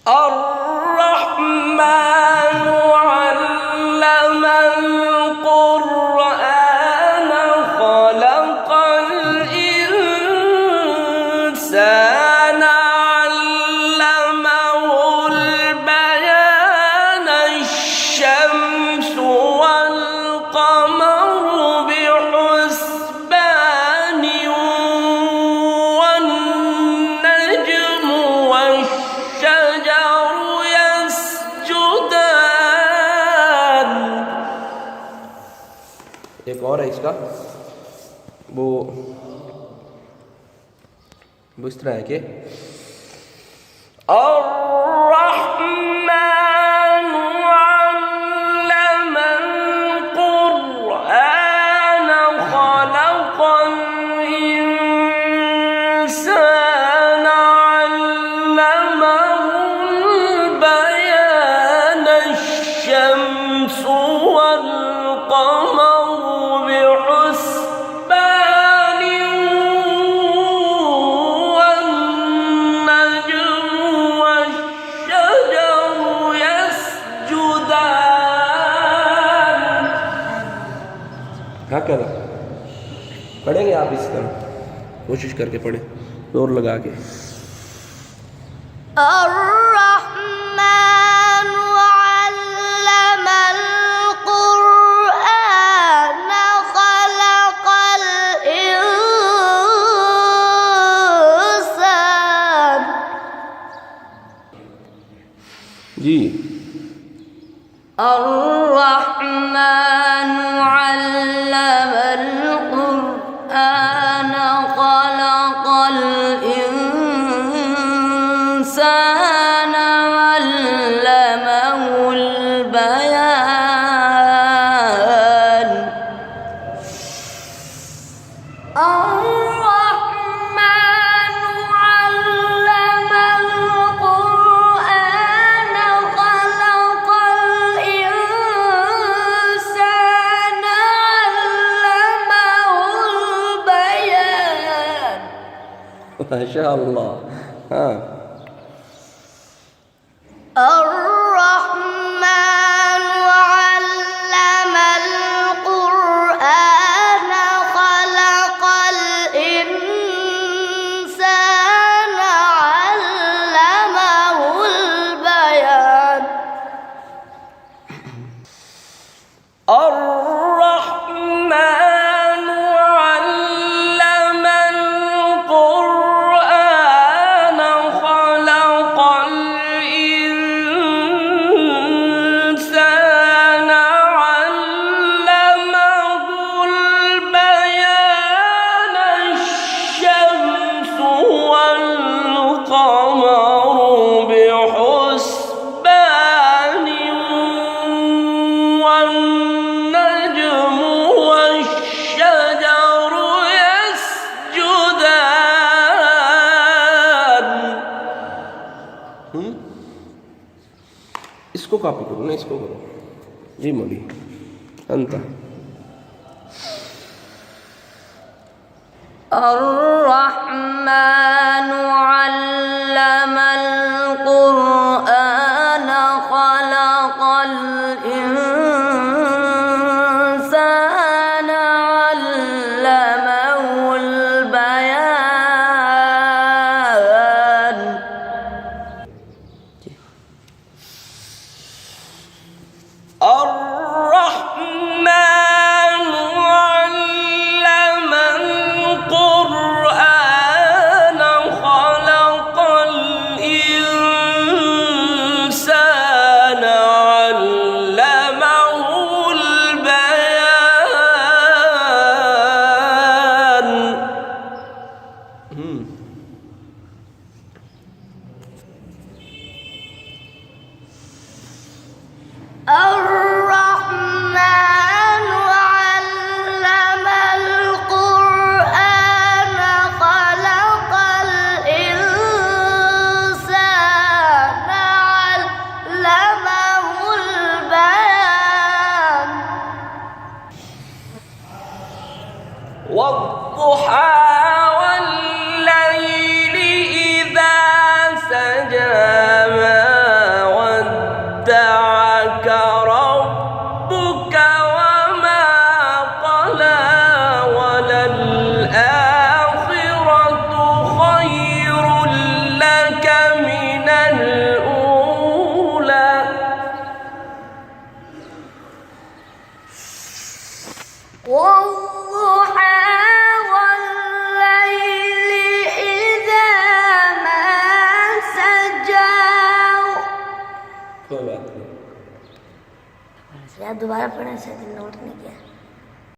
الرحمن علم القرآن خلق الإنسان علمه البيان الشمس والقمر بحسبان والنجم والشجر يسجدان. एक और है इसका, वो इस तरह है कि الرحمن علم القرآن خلق الإنسان علمه البيان الشمس والقمر بحسبان والنجم والشجر يسجدان. هكذا पढ़ेंगे आप इस तरह, कोशिश करके पढ़े जोर लगा के. الرحمن علم القرآن خلق الإنسان. जी الرحمن علم القرآن خلق الإنسان علمه البيان. الرحمن علم القرآن خلق الإنسان علمه البيان. ما شاء الله. हाँ الرحمن علم القرآن خلق الإنسان علمه البيان. الرحمن علم القرآن خلق الإنسان علمه البيان الشمس والقمر بحسبان والنجم والشجر يسجدان. इसको कॉपी करो ना, इसको करो जी मौली अंत. الرحمن علم القرآن خلق الإنسان علمه البيان. الرحمن علم القرآن خلق कोई बात नहीं। यार दोबारा पढ़ना शायद नोट नहीं किया।